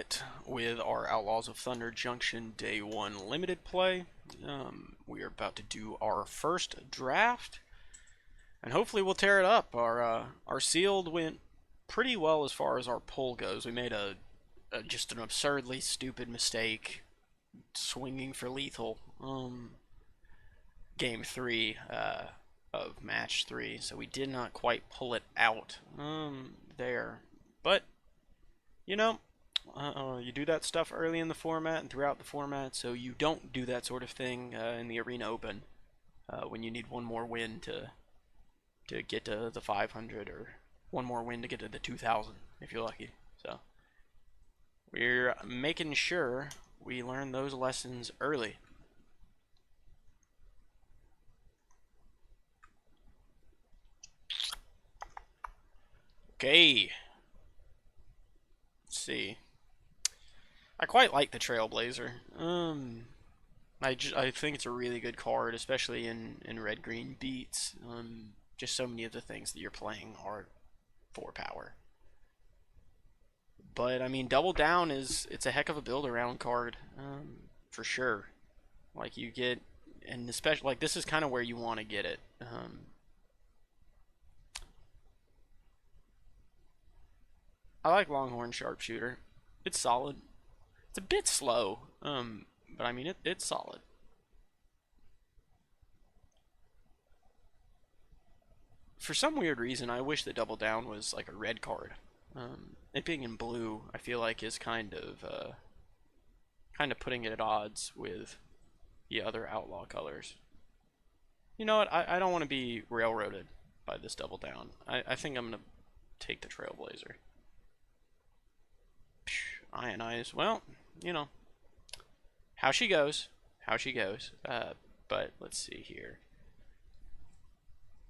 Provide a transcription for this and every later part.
it with our Outlaws of Thunder Junction Day 1 limited play. We are about to do our first draft, and hopefully we'll tear it up. Our sealed went pretty well as far as our pull goes. We made just an absurdly stupid mistake swinging for lethal game 3 of match 3, so we did not quite pull it out there. But you know, you do that stuff early in the format and throughout the format, so you don't do that sort of thing in the Arena Open when you need one more win to get to the 500, or one more win to get to the 2000 if you're lucky. So we're making sure we learn those lessons early. Okay. Let's see. I quite like the Trailblazer. I think it's a really good card, especially in red-green beats. Just so many of the things that you're playing are 4 power. But I mean, Double Down it's a heck of a build-around card, for sure. Like you get, and especially like this is kind of where you want to get it. I like Longhorn Sharpshooter. It's solid. It's a bit slow, but I mean it's solid. For some weird reason, I wish that Double Down was like a red card. It being in blue, I feel like is kind of putting it at odds with the other outlaw colors. You know what? I don't want to be railroaded by this Double Down. I think I'm gonna take the Trailblazer. Ionize. Well, you know how she goes. How she goes. But let's see here.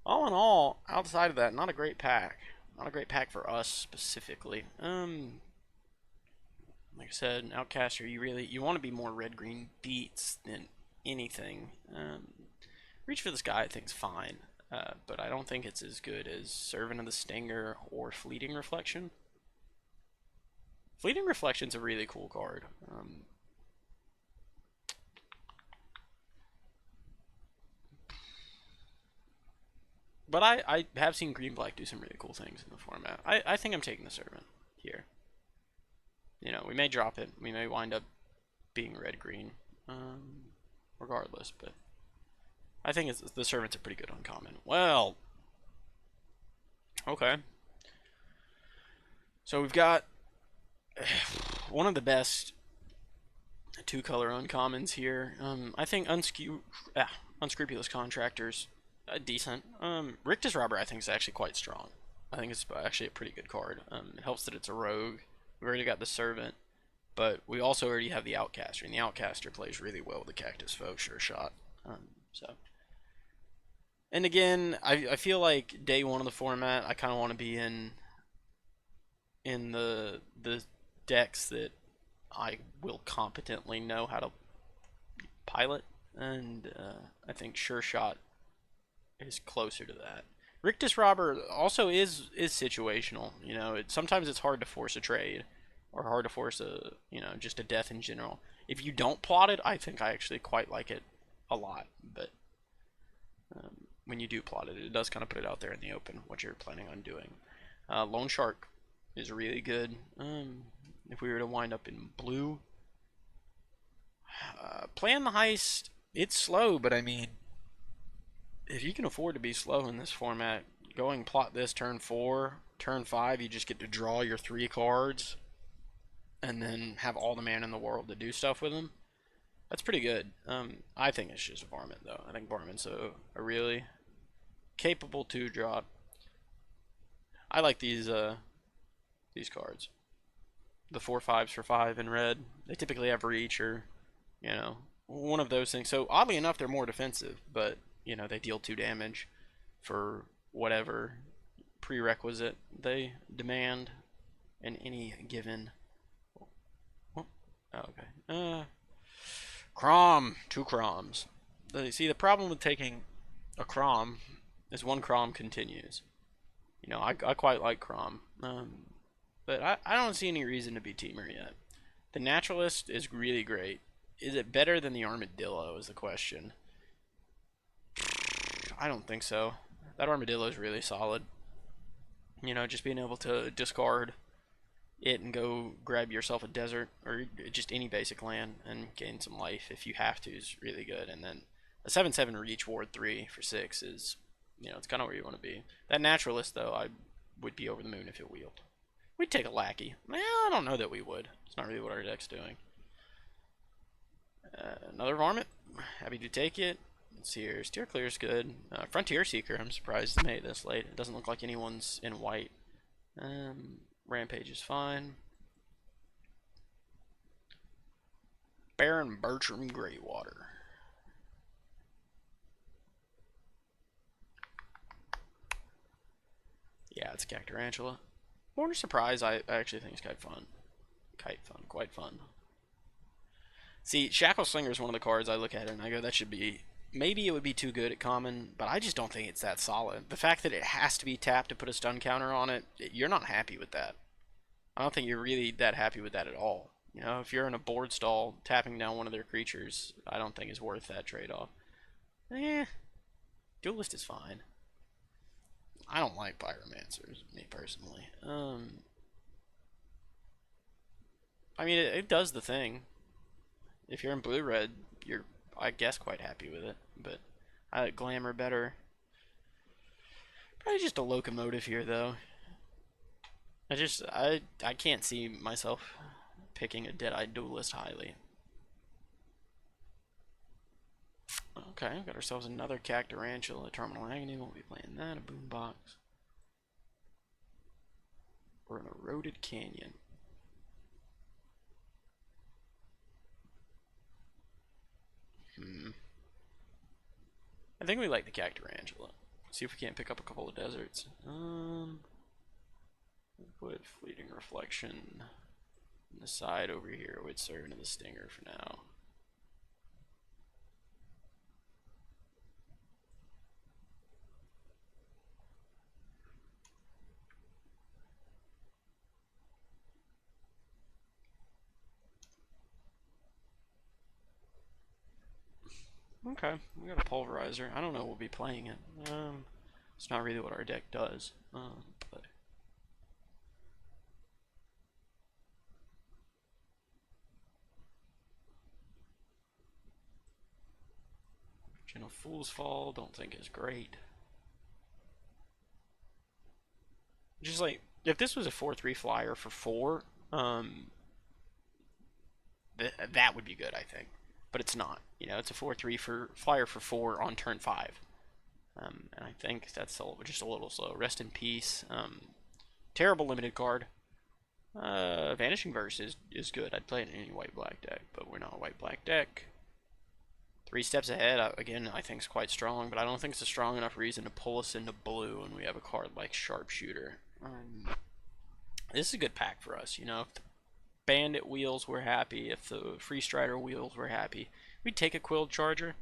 All in all, outside of that, not a great pack. Not a great pack for us specifically. Like I said, Outcaster, you want to be more red-green beats than anything. Reach for the Sky, I think, is fine, but I don't think it's as good as Servant of the Stinger or Fleeting Reflection. Fleeting Reflection's a really cool card. But I have seen Green-Black do some really cool things in the format. I think I'm taking the Servant here. You know, we may drop it. We may wind up being red-green, regardless. But I think the Servant's a pretty good uncommon. Well, okay. So we've got one of the best 2-color uncommons here. I think Unscrupulous Contractors, decent. Rictus Robber, I think, is actually quite strong. I think it's actually a pretty good card. It helps that it's a rogue. We've already got the Servant, but we also already have the Outcaster, and the Outcaster plays really well with the Cactus Foe, sure shot. And again, I feel like day 1 of the format, I kind of want to be in the decks that I will competently know how to pilot, and I think Sure Shot is closer to that. Rictus Robber also is situational. You know, sometimes it's hard to force a trade, or hard to force just a death in general. If you don't plot it, I think I actually quite like it a lot. But when you do plot it, it does kind of put it out there in the open what you're planning on doing. Lone Shark is really good. If we were to wind up in blue, playing the heist, it's slow, but I mean, if you can afford to be slow in this format, going plot this turn 4, turn 5, you just get to draw your 3 cards, and then have all the mana in the world to do stuff with them. That's pretty good. I think it's just Varmint, though. I think Varmint's a really capable 2-drop. I like these cards. The 4/5s for 5 in red. They typically have reach, or one of those things. So oddly enough, they're more defensive, but they deal 2 damage for whatever prerequisite they demand in any given. Oh, okay. Crom. 2 Croms. See, the problem with taking a Crom is 1 Crom continues. I quite like Crom. But I don't see any reason to be Teamer yet. The Naturalist is really great. Is it better than the Armadillo is the question. I don't think so. That Armadillo is really solid. You know, just being able to discard it and go grab yourself a desert or just any basic land and gain some life if you have to is really good. And then a 7/7 reach ward 3 for 6 is, you know, it's kind of where you want to be. That Naturalist, though, I would be over the moon if it wheeled. We'd take a Lackey. Well, I don't know that we would. It's not really what our deck's doing. Another Varmint. Happy to take it. Let's see here. Steer Clear is good. Frontier Seeker, I'm surprised they made it this late. It doesn't look like anyone's in white. Rampage is fine. Baron Bertram Greywater. Yeah, it's Cactarantula. More Surprise, I actually think is quite fun. Quite fun. See, Shackle Slinger is one of the cards I look at and I go, that should be... Maybe it would be too good at common, but I just don't think it's that solid. The fact that it has to be tapped to put a stun counter on it, you're not happy with that. I don't think you're really that happy with that at all. You know, if you're in a board stall, tapping down one of their creatures, I don't think is worth that trade-off. Duelist is fine. I don't like Pyromancers, me personally. I mean, it does the thing. If you're in blue-red, you're, I guess, quite happy with it. But I like Glamour better. Probably just a locomotive here, though. I can't see myself picking a Dead-Eyed Duelist highly. Okay, got ourselves another Cactarantula, a Terminal Agony. We'll be playing that, a Boombox. We're in a Eroded Canyon. I think we like the Cactarantula. See if we can't pick up a couple of deserts. Put Fleeting Reflection on the side over here. We'd serve into the Stinger for now. Okay, we got a Pulverizer. I don't know we'll be playing it. It's not really what our deck does. But Gentle Fool's Fall, don't think is great. Just like, if this was a 4/3 flyer for 4, that would be good, I think. But it's not. You know, it's a 4/3 for flyer for 4 on turn 5. And I think that's just a little slow. Rest in Peace. Terrible limited card. Vanishing Verse is good. I'd play it in any white-black deck, but we're not a white-black deck. 3 Steps Ahead, again, I think is quite strong, but I don't think it's a strong enough reason to pull us into blue when we have a card like Sharpshooter. This is a good pack for us, you know. If the Bandit wheels were happy, if the Free Strider wheels were happy, we'd take a Quilled Charger.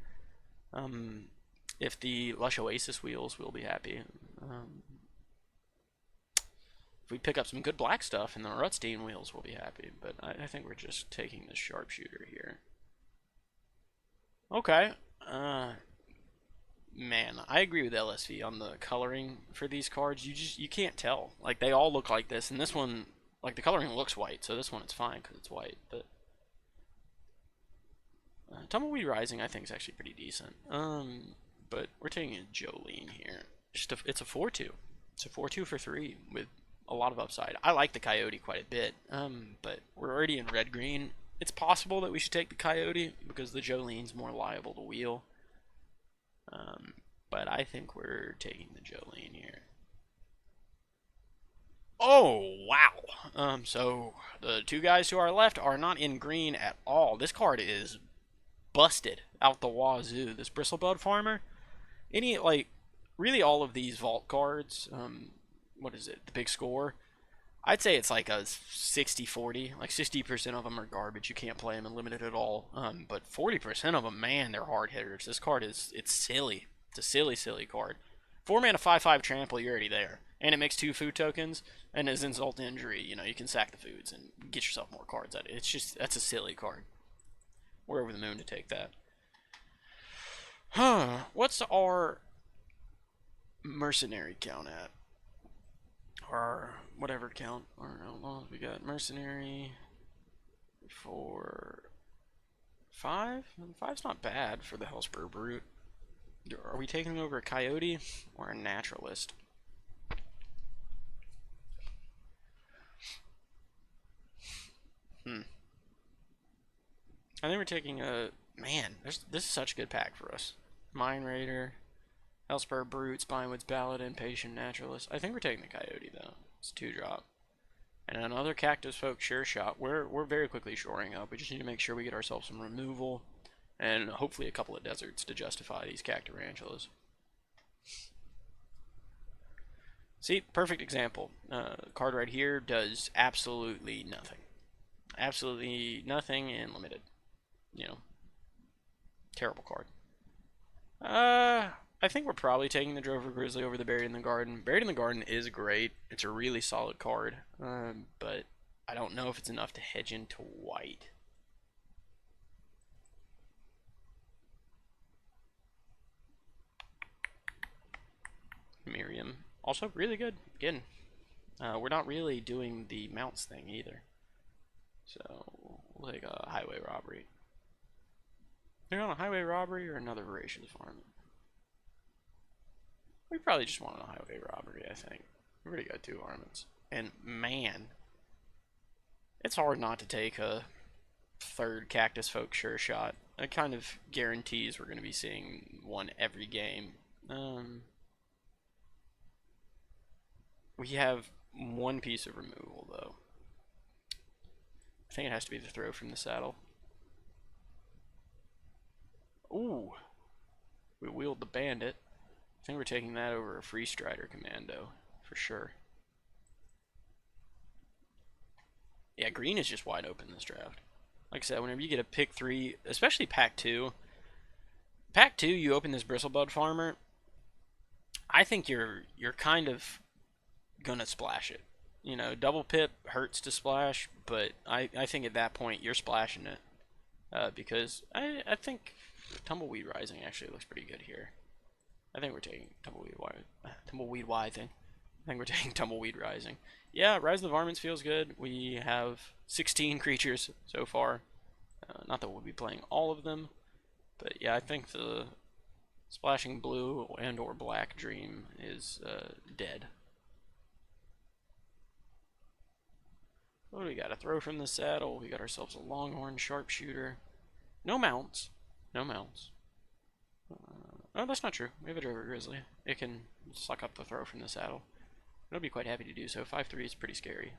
If the Lush Oasis wheels, we'll be happy. If we pick up some good black stuff and the Rutstein wheels, we'll be happy. But I think we're just taking the Sharpshooter here. Okay. Man, I agree with LSV on the coloring for these cards. You can't tell. Like, they all look like this, and this one, like, the coloring looks white, so this one it's fine because it's white. But Tumbleweed Rising, I think, is actually pretty decent. But we're taking a Jolene here. It's a 4/2. It's a 4/2 for 3 with a lot of upside. I like the Coyote quite a bit, but we're already in red-green. It's possible that we should take the Coyote because the Jolene's more liable to wheel. But I think we're taking the Jolene here. Oh, wow. So the 2 guys to our left are not in green at all. This card is busted out the wazoo. This Bristlebud Farmer. Really all of these Vault cards, what is it, the Big Score? I'd say it's like a 60-40. Like 60% of them are garbage. You can't play them in limited at all. But 40% of them, man, they're hard hitters. This card it's silly. It's a silly card. 4 mana 5/5 trample, you're already there. And it makes 2 food tokens, and as insult to injury, you know, you can sack the foods and get yourself more cards out of it. It's just, that's a silly card. We're over the moon to take that. Huh. What's our mercenary count at? Or whatever count. Or outlaws. We got mercenary for 5? 5's not bad for the Hellspur Brute. Are we taking over a coyote or a naturalist? I think we're taking a... Man, this is such a good pack for us. Mine Raider, Hellspur Brute, Spinewoods Ballad, Impatient Naturalist. I think we're taking the Coyote, though. It's 2-drop. And another Cactus Folk Sure Shot. We're very quickly shoring up. We just need to make sure we get ourselves some removal. And hopefully a couple of deserts to justify these Cactarantulas. See, perfect example. Card right here does absolutely nothing. Absolutely nothing and limited. You know, terrible card. I think we're probably taking the Drover Grizzly over the Buried in the Garden. Buried in the Garden is great. It's a really solid card, but I don't know if it's enough to hedge into white. Miriam, also really good. Again, we're not really doing the mounts thing either. So we'll take a highway robbery. They're on a highway robbery or another voracious varmint. We probably just want a highway robbery, I think. We already got 2 varmints. And man, it's hard not to take a 3rd Cactus Folk Sure Shot. It kind of guarantees we're going to be seeing one every game. We have 1 piece of removal, though. I think it has to be the throw from the saddle. Ooh. We wield the bandit. I think we're taking that over a Free Strider Commando, for sure. Yeah, green is just wide open this draft. Like I said, whenever you get a pick 3, especially pack 2, you open this Bristlebud Farmer, I think you're kind of gonna splash it. You know, double pip hurts to splash, but I think at that point you're splashing it. Because I think Tumbleweed Rising actually looks pretty good here. I think we're taking Tumbleweed Rising. I think we're taking Tumbleweed Rising. Yeah, Rise of the Varmints feels good. We have 16 creatures so far. Not that we'll be playing all of them, but yeah, I think the Splashing Blue and or Black Dream is dead. What do we got? A throw from the saddle. We got ourselves a Longhorn Sharpshooter. No mounts. No mounts. Oh, that's not true. We have a Drover Grizzly. It can suck up the throw from the saddle. It'll be quite happy to do so. 5/3 is pretty scary.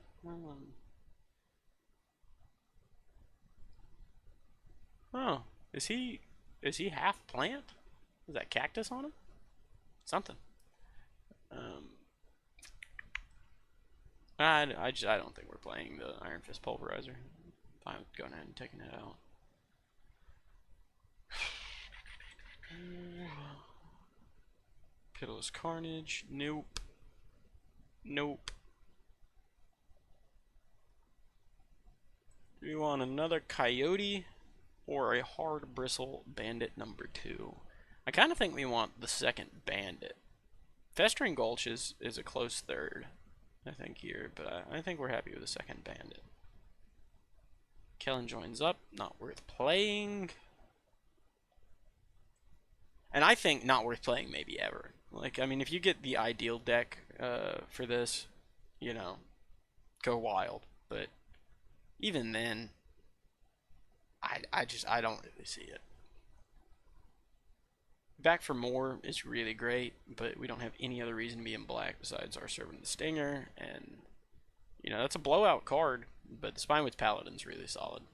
Oh, is he half plant? Is that cactus on him? Something. I don't think we're playing the Iron Fist Pulverizer. Fine with going ahead and taking it out. Pitiless Carnage. Nope. Nope. Do we want another Coyote or a Hard Bristle Bandit number 2? I kind of think we want the second Bandit. Festering Gulch is a close third, I think, here, but I think we're happy with the second Bandit. Kellen joins up. Not worth playing. And I think not worth playing maybe ever. Like, I mean, if you get the ideal deck for this, you know, go wild. But even then, I don't really see it. Back for More is really great, but we don't have any other reason to be in black besides our Servant of the Stinger, and, you know, that's a blowout card, but the Spinewoods Paladin's really solid.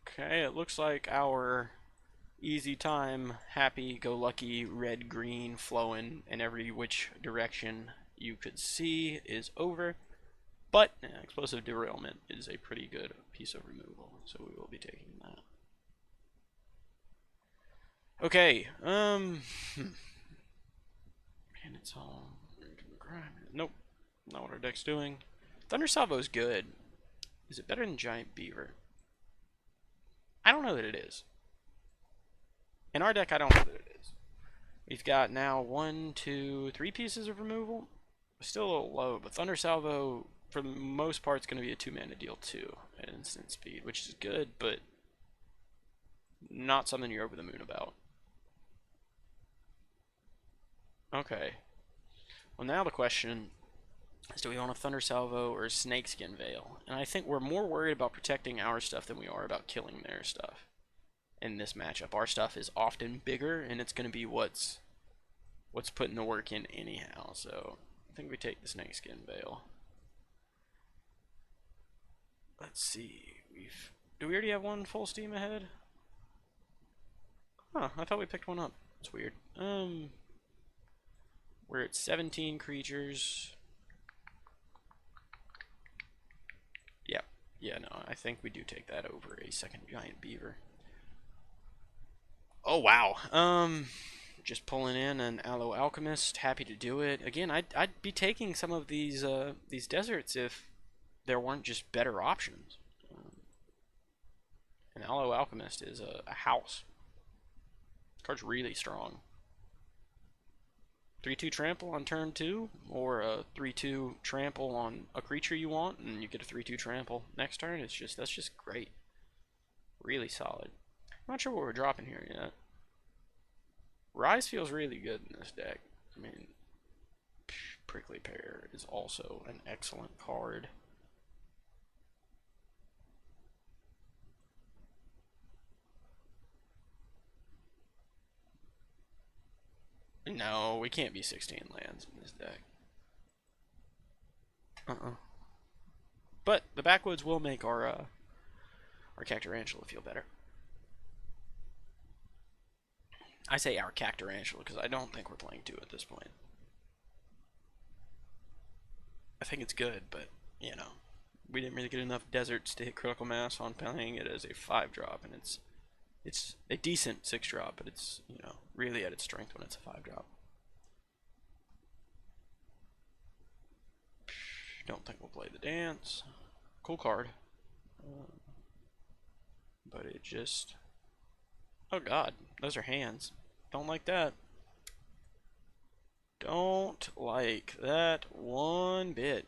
Okay, it looks like our easy time, happy-go-lucky, red-green, flowing in every which direction you could see is over. But Explosive Derailment is a pretty good piece of removal, so we will be taking that. Okay, man, it's all... Nope, not what our deck's doing. Thunder Salvo's good. Is it better than Giant Beaver? I don't know that it is. In our deck, I don't know that it is. We've got now 1, 2, 3 pieces of removal. Still a little low, but Thunder Salvo, for the most part, is going to be a 2-mana deal too at instant speed, which is good, but not something you're over the moon about. Okay. Well, now the question is, do we want a Thunder Salvo or a Snakeskin Veil? And I think we're more worried about protecting our stuff than we are about killing their stuff in this matchup. Our stuff is often bigger, and it's going to be what's putting the work in anyhow. So I think we take the Snakeskin Veil. Let's see. Do we already have one full steam ahead? Huh, I thought we picked one up. That's weird. We're at 17 creatures. Yeah. Yeah, no, I think we do take that over a second Giant Beaver. Oh, wow. Just pulling in an Aloe Alchemist. Happy to do it. Again, I'd be taking some of these deserts if there weren't just better options. An Aloe Alchemist is a house. This card's really strong. 3-2 trample on turn 2, or a 3-2 trample on a creature you want, and you get a 3-2 trample next turn. That's just great. Really solid. I'm not sure what we're dropping here yet. Rise feels really good in this deck. I mean, Prickly Pear is also an excellent card. No, we can't be 16 lands in this deck. But the backwoods will make our Cactarantula feel better. I say our Cactarantula because I don't think we're playing 2 at this point. I think it's good, but, you know, we didn't really get enough deserts to hit critical mass on playing it as a 5-drop, and it's a decent 6-drop, but it's, you know, really at its strength when it's a 5-drop. Don't think we'll play the dance. Cool card. But it just... Oh god, those are hands. Don't like that. Don't like that one bit.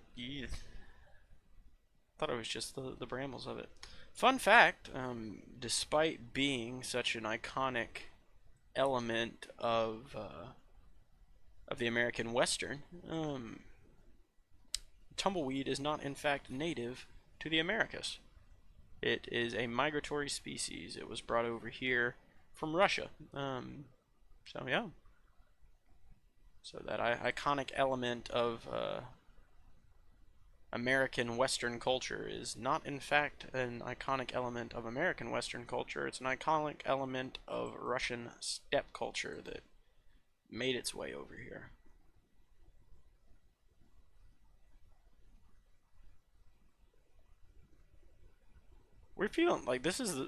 Thought it was just the brambles of it. Fun fact, despite being such an iconic element of the American Western, tumbleweed is not in fact native to the Americas. It is a migratory species. It was brought over here from Russia. So yeah. So that iconic element of American Western culture is not in fact an iconic element of American Western culture. It's an iconic element of Russian steppe culture that made its way over here. We're feeling like this is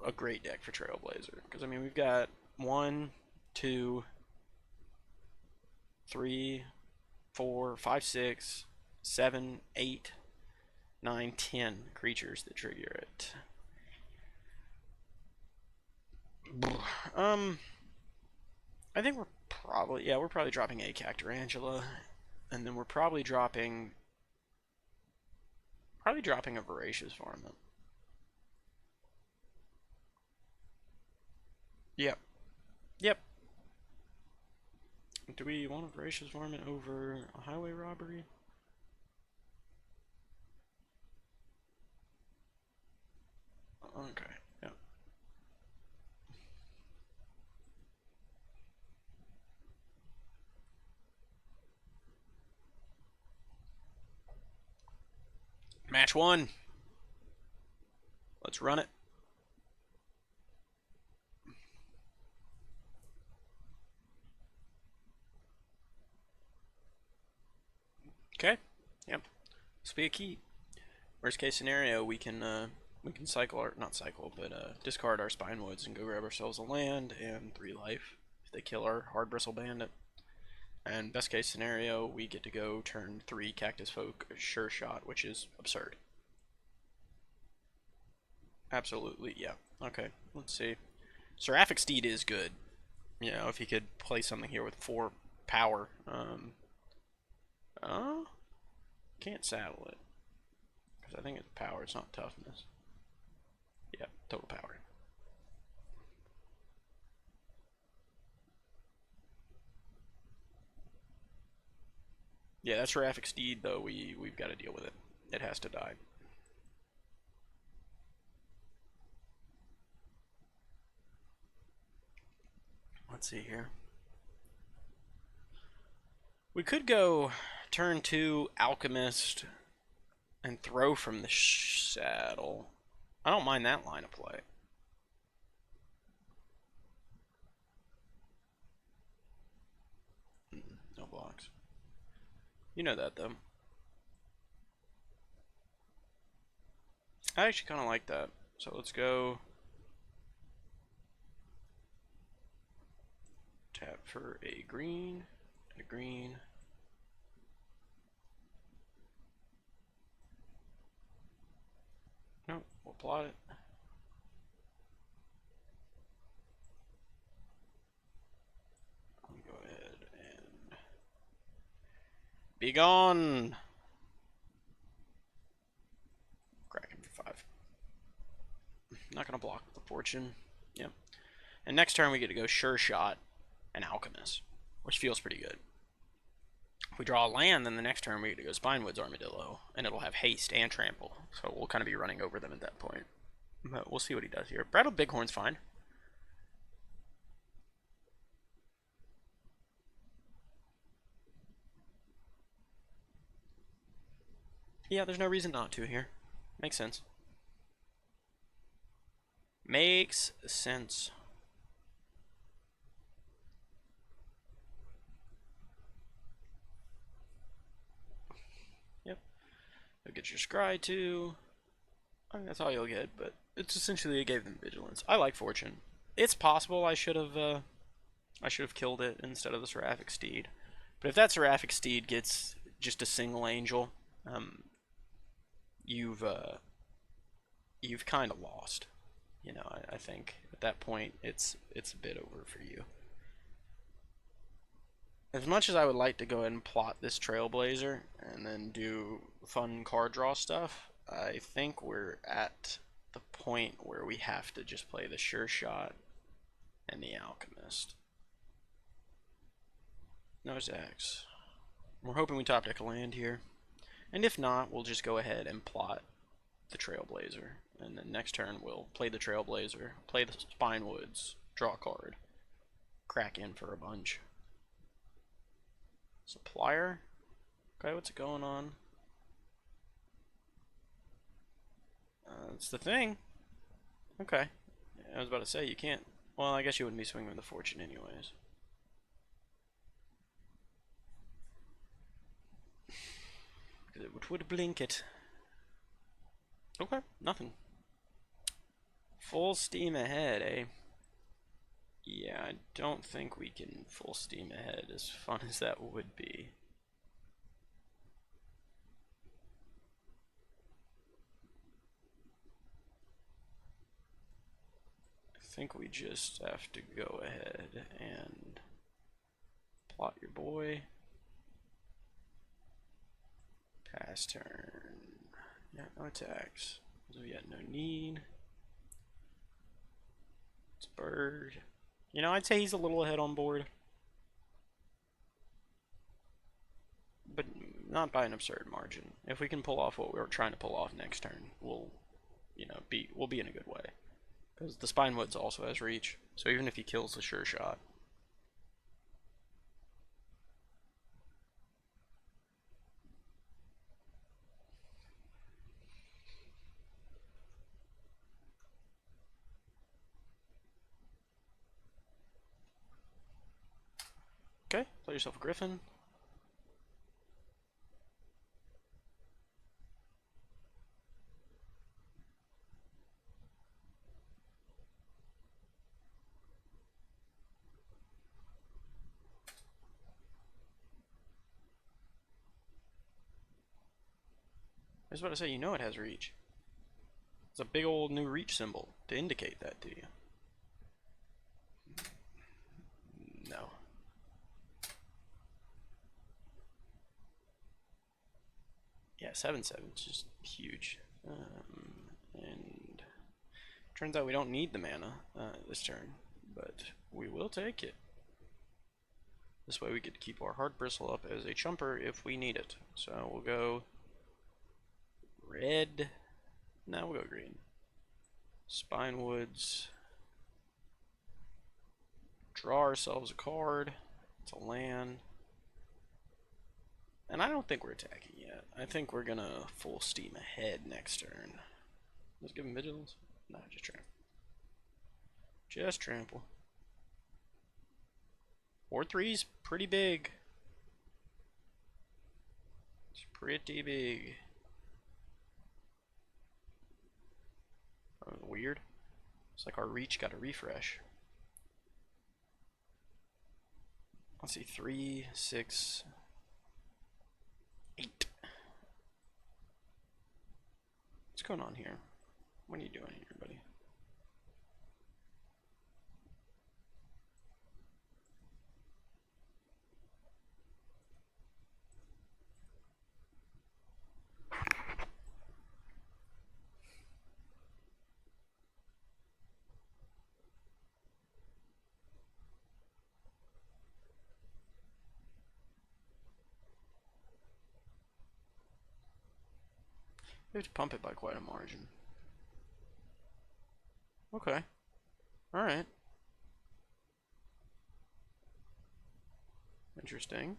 a great deck for Trailblazer because I mean we've got 1, 2, 3, 4, 5, 6, 7, 8, 9, 10 creatures that trigger it. I think we're probably dropping a Cactarantula, and then we're probably dropping a Voracious Varmint. Yep. Yep. Do we want a Voracious Varmint over a Highway Robbery? Okay, yeah. Match 1. Let's run it. Okay, yep. This will be a key. Worst case scenario, we can we can cycle our, not cycle, but discard our spine woods and go grab ourselves a land and 3 life if they kill our hard bristle bandit. And best case scenario, we get to go turn 3 cactus folk sure shot, which is absurd. Absolutely, yeah. Okay, let's see. Seraphic Steed is good. You know, if he could play something here with 4 power. Can't saddle it. Because I think it's power, it's not toughness. Yeah, total power. Yeah, that Seraphic Steed, though, we've got to deal with it. It has to die. Let's see here. We could go turn 2 Alchemist and throw from the saddle. I don't mind that line of play. No blocks. You know that, though. I actually kind of like that. So let's go tap for a green, a green. No, we'll plot it. Let me go ahead and be gone. Kraken for 5. Not gonna block the fortune. Yep. And next turn we get to go sure shot and alchemist, which feels pretty good. If we draw a land, then the next turn we get to go Spinewoods Armadillo, and it'll have haste and trample. So we'll kind of be running over them at that point. But we'll see what he does here. Brattle Bighorn's fine. Yeah, there's no reason not to here. Makes sense. Makes sense. Yep. You'll get your scry too. I mean, that's all you'll get, but it's essentially it gave them vigilance. I like fortune. It's possible I should have killed it instead of the Seraphic Steed. But if that Seraphic Steed gets just a single angel, you've kind of lost. You know, I think at that point it's a bit over for you. As much as I would like to go ahead and plot this Trailblazer and then do fun card draw stuff, I think we're at the point where we have to just play the Sure Shot and the Alchemist. No Zax. We're hoping we top deck a land here. And if not, we'll just go ahead and plot the Trailblazer. And then next turn we'll play the Trailblazer, play the Spinewoods, draw a card, crack in for a bunch. Supplier? Okay, what's going on? That's the thing. Okay. I was about to say, you can't... Well, I guess you wouldn't be swinging with the fortune anyways. Because it would blink it. Okay, nothing. Full steam ahead, eh? Yeah, I don't think we can full steam ahead, as fun as that would be. I think we just have to go ahead and plot your boy. Pass turn. Yeah, no attacks. So we got no need. It's bird. You know, I'd say he's a little ahead on board. But not by an absurd margin. If we can pull off what we were trying to pull off next turn, we'll be in a good way. Because the Spinewoods also has reach. So even if he kills the Sure Shot. Okay, play yourself a Griffin. I was about to say, you know it has reach. It's a big old new reach symbol to indicate that to you. No. Yeah, 7/7 is just huge. And turns out we don't need the mana this turn, but we will take it. This way we get to keep our hard bristle up as a chumper if we need it. So we'll go red. No, we'll go green. Spinewoods. Draw ourselves a card. It's a land. And I don't think we're attacking yet. I think we're gonna full steam ahead next turn. Let's give him vigilance. No, just trample. Just trample. 4/3's pretty big. It's pretty big. Oh, weird. It's like our reach got a refresh. Let's see, 3, 6, 8. What's going on here? What are you doing here, buddy? We have to pump it by quite a margin. Okay. Alright. Interesting.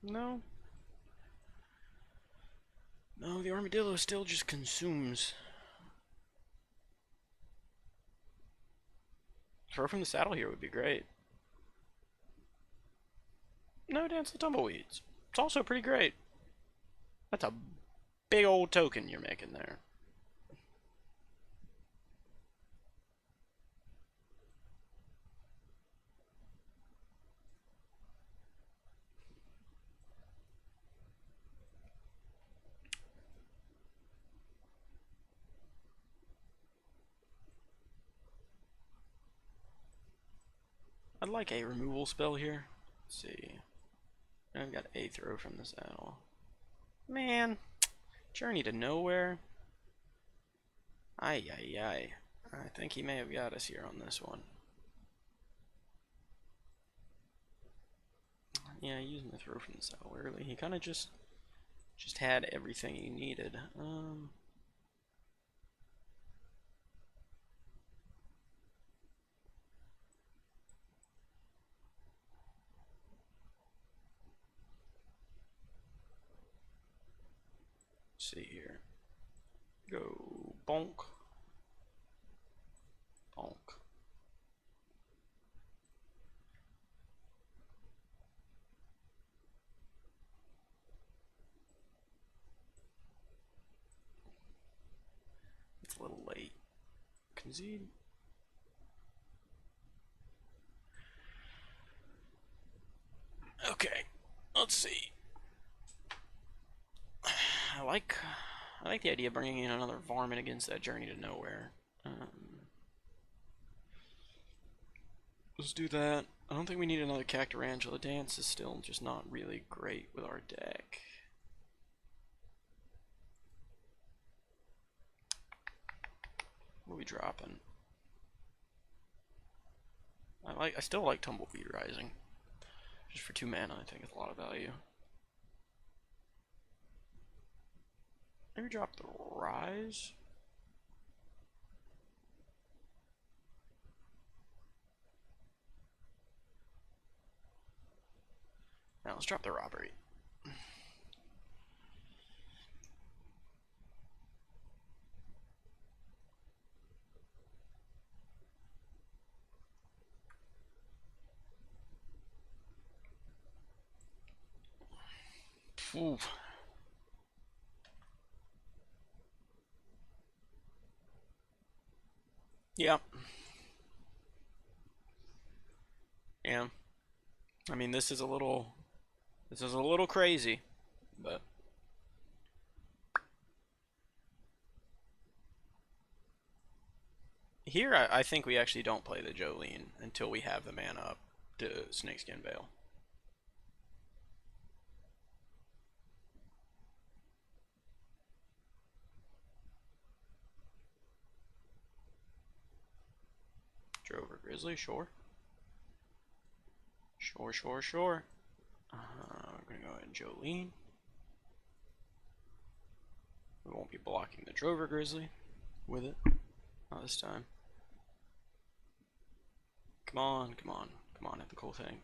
No. No, the armadillo still just consumes. Throw from the saddle here would be great. No, dance the tumbleweeds. It's also pretty great. That's a big old token you're making there. I'd like a removal spell here. Let's see. I've got a throw from the saddle. Man, Journey to Nowhere. Ay, ay, ay. I think he may have got us here on this one. Yeah, using the throw from the saddle early. He kind of just had everything he needed. See here. Go bonk. Bonk. It's a little late. Concede. Okay, let's see. I like the idea of bringing in another varmint against that Journey to Nowhere. Let's do that. I don't think we need another Cactarantula. Dance is still just not really great with our deck. What are we dropping? I still like Tumbleweed Rising. Just for 2 mana, I think it's a lot of value. Maybe drop the Rise. Now let's drop the Robbery. Ooh. Yeah. Yeah. I mean, this is a little crazy, but here I think we actually don't play the Jolene until we have the mana up to Snakeskin Veil. Drover Grizzly, sure. Sure, sure, sure. We're gonna go ahead and Jolene. We won't be blocking the Drover Grizzly with it. Not this time. Come on, come on, come on, hit the cool thing.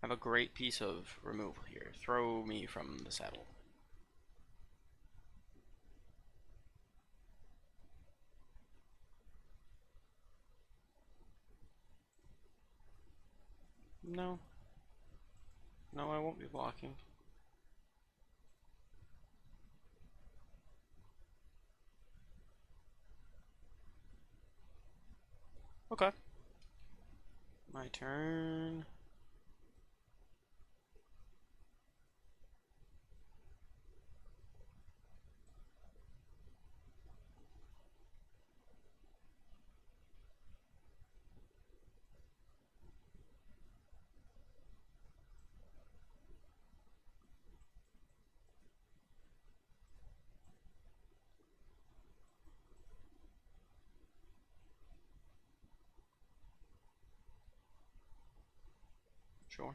I have a great piece of removal here. Throw me from the saddle. No. No, I won't be blocking. Okay. My turn. Sure.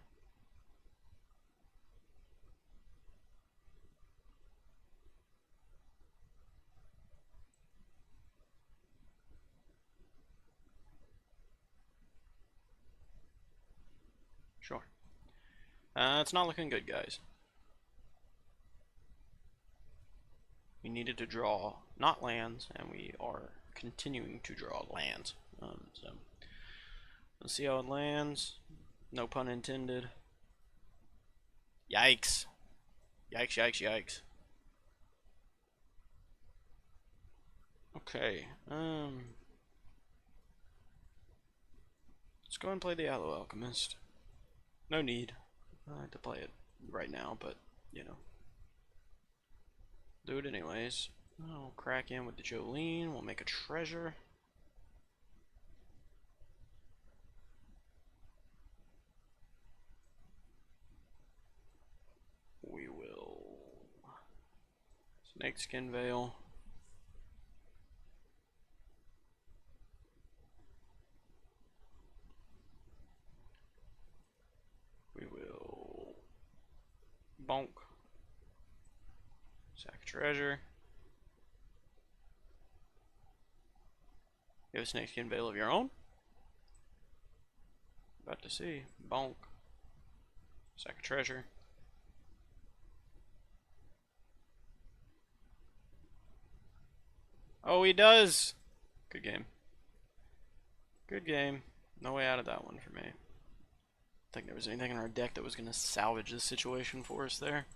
Sure. It's not looking good, guys. We needed to draw not lands, and we are continuing to draw lands. So let's see how it lands. No pun intended. Yikes. Yikes, yikes, yikes. Okay. Let's go and play the Aloe Alchemist. No need to play it right now, but you know, do it anyways. I'll crack in with the Jolene. We'll make a treasure. We will Snakeskin Veil. We will bonk. Sack treasure. You have a Snakeskin Veil of your own? About to see. Bonk. Sack of treasure. Oh, he does! Good game. Good game. No way out of that one for me. I don't think there was anything in our deck that was going to salvage this situation for us there.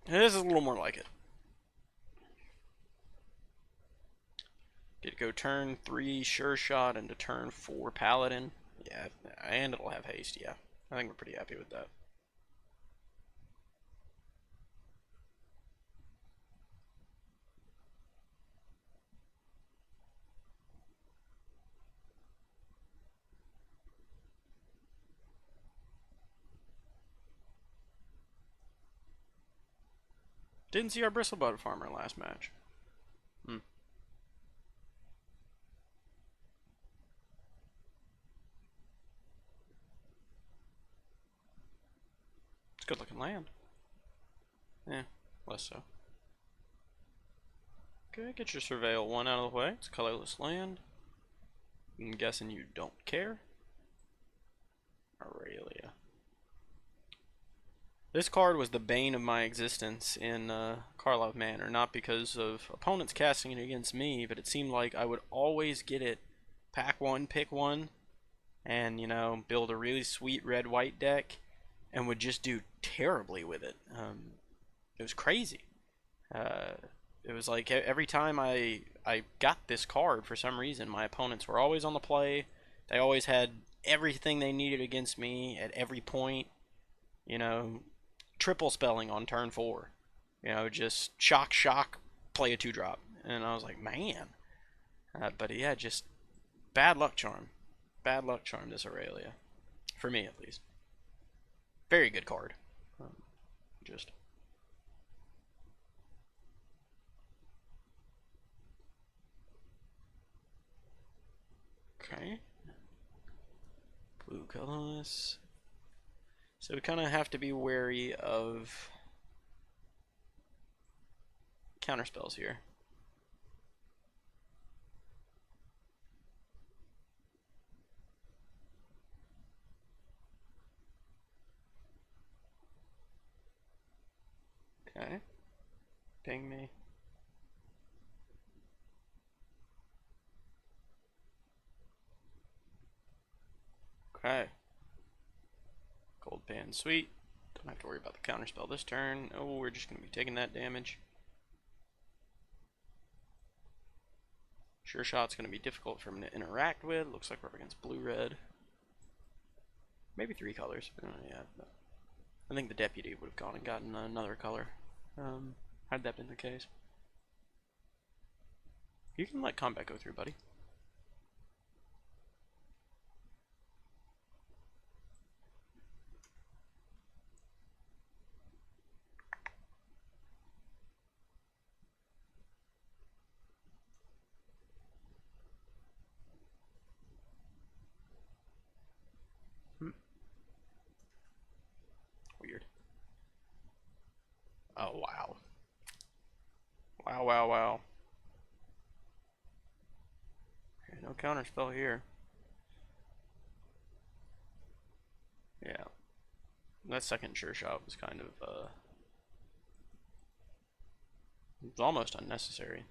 This is a little more like it. Did go turn 3 Sure Shot into turn 4 Paladin. Yeah, and it'll have haste, yeah. I think we're pretty happy with that. Didn't see our Bristlebutt farmer last match. Hmm. Good looking land. Eh, less so. Okay, get your Surveil 1 out of the way. It's a colorless land. I'm guessing you don't care. Aurelia. This card was the bane of my existence in Karlov Manor, not because of opponents casting it against me, but it seemed like I would always get it, pack one, pick one, and, you know, build a really sweet red-white deck, and would just do terribly with it. It was crazy. Uh, it was like every time I got this card, for some reason, my opponents were always on the play. They always had everything they needed against me at every point. You know, triple spelling on turn 4. You know, just shock, shock, play a 2-drop. And I was like, man. But yeah, just bad luck charm. Bad luck charm, this Aurelia. For me, at least. Very good card. Just. Okay. Blue colorless. So we kind of have to be wary of counterspells here. Okay. Ping me. Okay. Gold Band Sweet. Don't have to worry about the counterspell this turn. Oh, we're just going to be taking that damage. Sure Shot's going to be difficult for him to interact with. Looks like we're up against blue-red. Maybe 3 colors. Yeah, I think the Deputy would have gone and gotten another color. Had that been the case. You can let combat go through, buddy. Weird. Oh, wow. Wow, wow, wow. Okay, no counterspell here. Yeah. That second Sure Shot was kind of, it was almost unnecessary.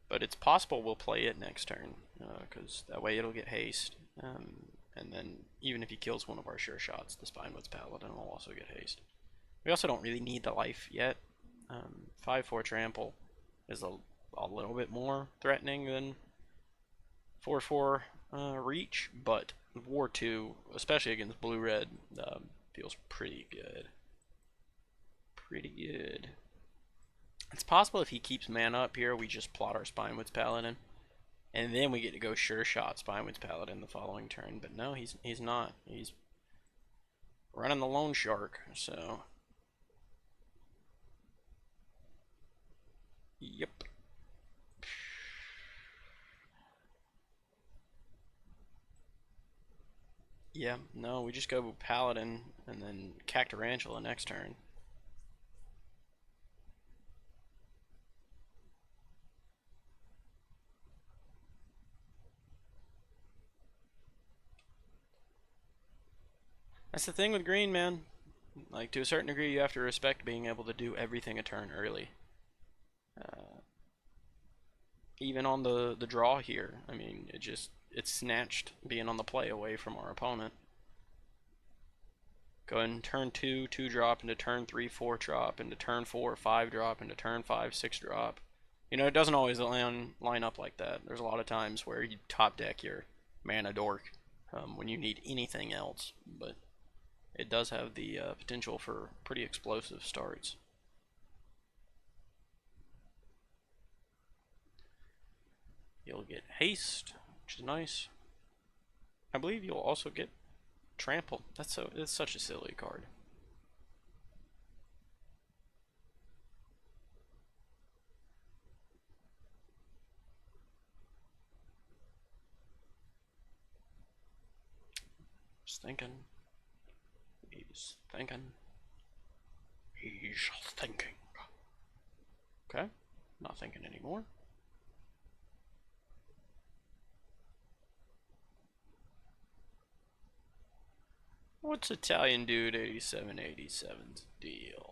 But it's possible we'll play it next turn, because that way it'll get haste. And then even if he kills one of our Sure Shots, the Spinewoods Paladin will also get haste. We also don't really need the life yet. 5-4 trample is a little bit more threatening than 4-4 reach, but War 2, especially against blue-red, feels pretty good. Pretty good. It's possible if he keeps mana up here, we just plot our Spinewoods Paladin, and then we get to go Sure Shot Spinewoods Paladin the following turn. But no, he's not. He's running the Lone Shark, so. Yep. Yeah, no, we just go Paladin and then Cactarantula next turn. That's the thing with green, man. Like, to a certain degree, you have to respect being able to do everything a turn early. Even on the draw here, I mean, it snatched being on the play away from our opponent. Go in turn 2, 2-drop, into turn 3, 4-drop, into turn 4, 5-drop, into turn 5, 6-drop. You know, it doesn't always line up like that. There's a lot of times where you top deck your mana dork when you need anything else, but it does have the potential for pretty explosive starts. You'll get haste, which is nice. I believe you'll also get trample. It's such a silly card. Just thinking. He's thinking. He's thinking. Okay, not thinking anymore. What's Italian Dude 8787's deal?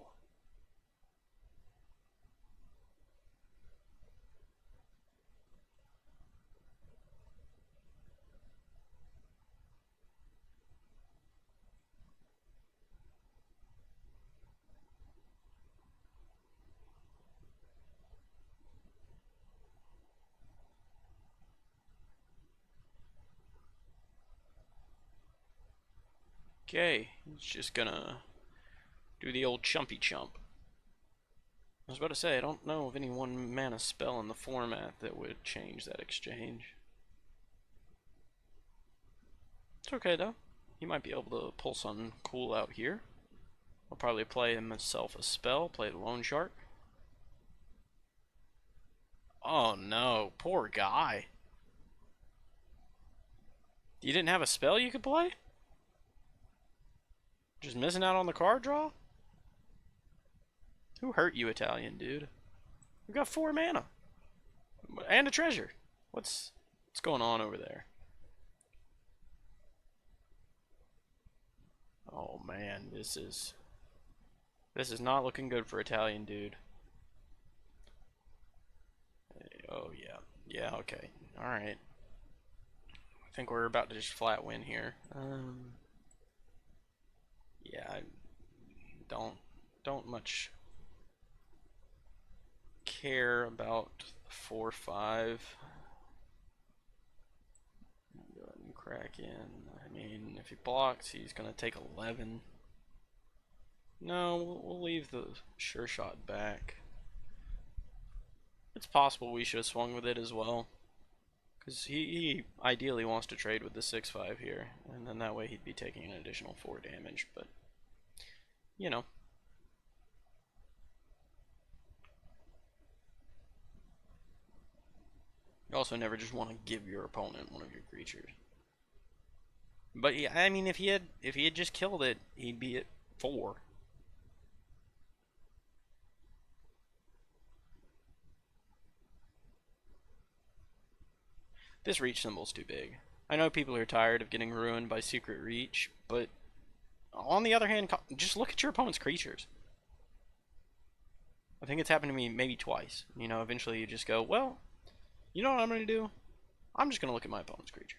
Okay, he's just gonna do the old chumpy chump. I was about to say, I don't know of any one mana spell in the format that would change that exchange. It's okay though. He might be able to pull something cool out here. I'll probably play himself a spell, play the Loan Shark. Oh no, poor guy. You didn't have a spell you could play? Just missing out on the card draw? Who hurt you, Italian Dude? We got 4 mana. And a treasure. What's going on over there? Oh man, this is not looking good for Italian Dude. Oh yeah. Yeah, okay. Alright. I think we're about to just flat win here. Yeah, I don't much care about 4/5. Go ahead and crack in. I mean, if he blocks, he's gonna take 11. No, we'll leave the sure shot back. It's possible we should have swung with it as well, because he ideally wants to trade with the 6/5 here, and then that way he'd be taking an additional 4 damage, but you know. You also never just want to give your opponent one of your creatures. But yeah, I mean, if he had just killed it, he'd be at 4. This reach symbol's too big. I know people are tired of getting ruined by secret reach, but on the other hand, just look at your opponent's creatures. I think it's happened to me maybe twice. You know, eventually you just go, well, you know what I'm going to do? I'm just going to look at my opponent's creature.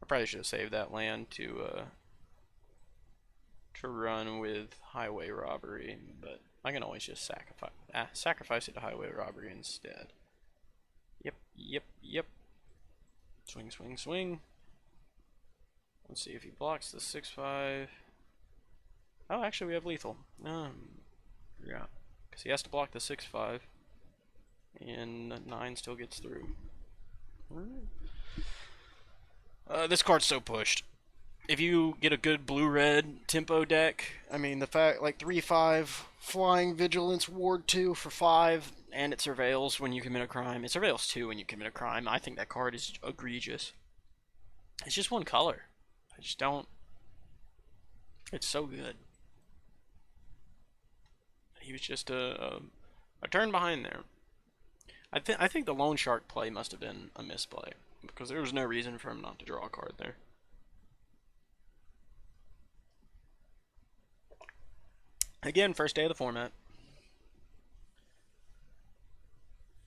I probably should have saved that land to run with highway robbery, but I can always just sacrifice it to highway robbery instead. Yep. Swing, swing, swing. Let's see if he blocks the 6/5. Oh, actually we have lethal. Yeah, because he has to block the 6/5, and 9 still gets through. This card's so pushed. If you get a good blue-red tempo deck, I mean, the fact, like 3/5 flying vigilance ward 2 for 5, and it surveils when you commit a crime. It surveils 2 when you commit a crime. I think that card is egregious. It's just one color. I just don't. It's so good. He was just a turn behind there. I think the Loan Shark play must have been a misplay, because there was no reason for him not to draw a card there. Again, first day of the format.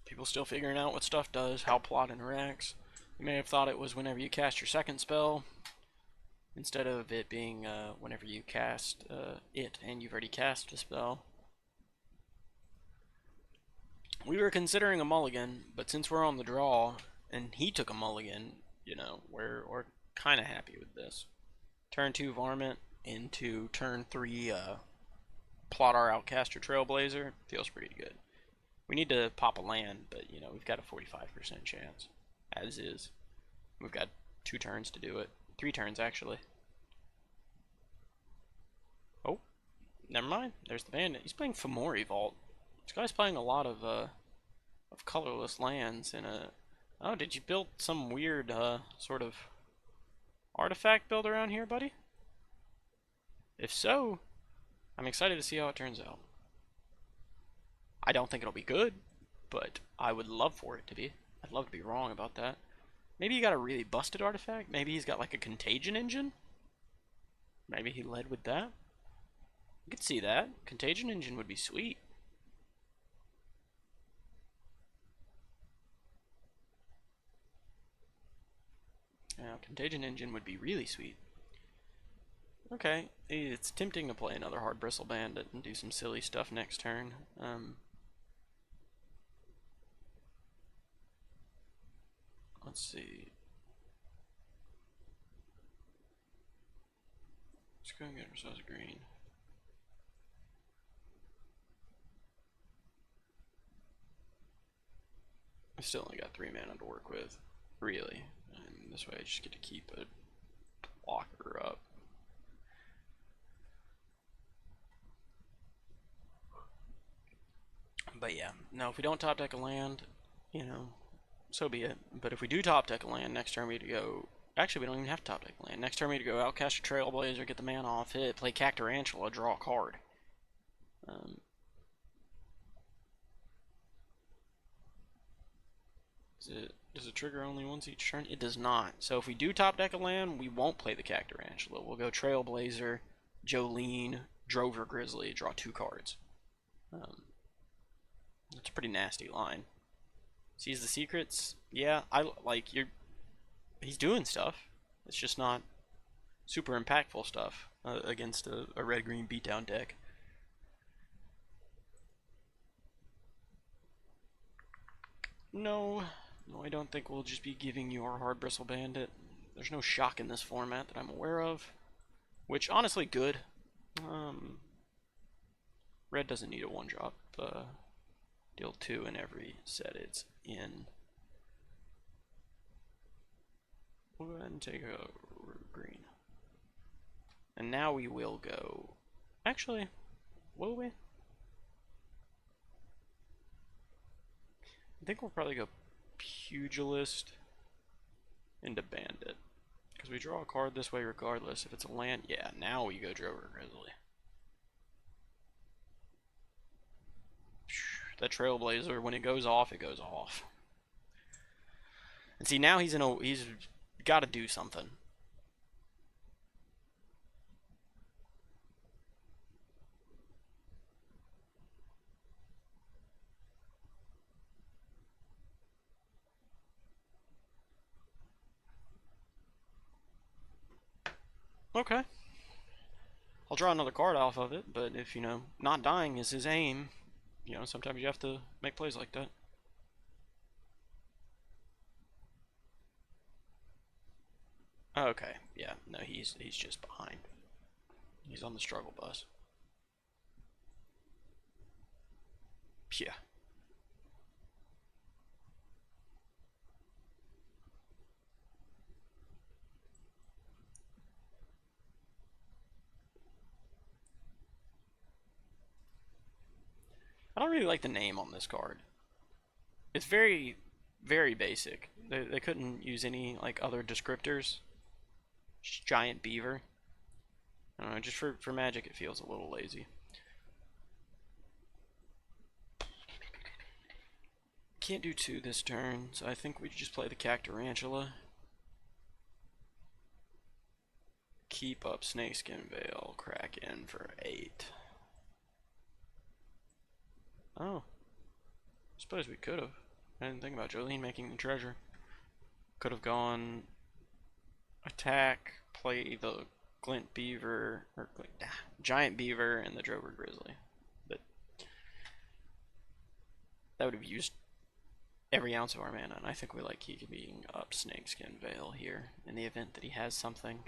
People still figuring out what stuff does, how plot interacts. You may have thought it was whenever you cast your second spell, instead of it being whenever you cast it and you've already cast a spell. We were considering a mulligan, but since we're on the draw and he took a mulligan, you know, we're kind of happy with this. Turn 2 Varmint into turn 3 plot our Outcaster Trailblazer. Feels pretty good. We need to pop a land, but you know, we've got a 45% chance, as is. We've got 2 turns to do it. 3 turns, actually. Oh, never mind. There's the bandit. He's playing Fomori Vault. This guy's playing a lot of colorless lands in a Oh, did you build some weird, sort of artifact build around here, buddy? If so, I'm excited to see how it turns out. I don't think it'll be good, but I would love for it to be. I'd love to be wrong about that. Maybe he got a really busted artifact. Maybe he's got like a contagion engine. Maybe he led with that. You could see that. Contagion engine would be sweet. Yeah, contagion engine would be really sweet. Okay, it's tempting to play another hard bristle bandit and do some silly stuff next turn. Let's see. Let's go and get ourselves a green. I still only got 3 mana to work with, really. And this way I just get to keep a blocker up. But yeah, no, if we don't top deck a land, you know, so be it. But if we do top deck a land, next turn we to go. Actually, we don't even have to top deck a land. Next turn we to go outcast a Trailblazer, get the mana off it, play Cactarantula, draw a card. Does it trigger only once each turn? It does not. So if we do top deck a land, we won't play the Cactarantula. We'll go Trailblazer, Jolene, Drover Grizzly, draw 2 cards. That's a pretty nasty line. Sees the secrets. Yeah, he's doing stuff. It's just not super impactful stuff against a red-green beatdown deck. No, I don't think we'll just be giving you our hard bristle bandit. There's no shock in this format that I'm aware of, which honestly good. Red doesn't need a 1-drop. Deal 2 in every set it's in. We'll go ahead and take a green. And now we will go. Actually, will we? I think we'll probably go Pugilist into Bandit. Because we draw a card this way regardless. If it's a land, yeah, now we go Drover Grizzly. That Trailblazer, when it goes off, it goes off. And see, now he's got to do something. Okay. I'll draw another card off of it, but if, not dying is his aim, sometimes you have to make plays like that. Okay, yeah, no, he's just behind. He's on the struggle bus. Yeah. I don't really like the name on this card. It's very, very basic. They couldn't use any other descriptors. Just giant beaver. I don't know, just for Magic it feels a little lazy. Can't do 2 this turn, so I think we just play the Cactarantula. Keep up Snakeskin Veil, crack in for 8. Oh. I suppose we could have. I didn't think about Jolene making the treasure. Could have gone attack, play the Glint Beaver, or Giant Beaver and the Drover Grizzly. But that would have used every ounce of our mana, and I think we like keeping up Snakeskin Veil here in the event that he has something.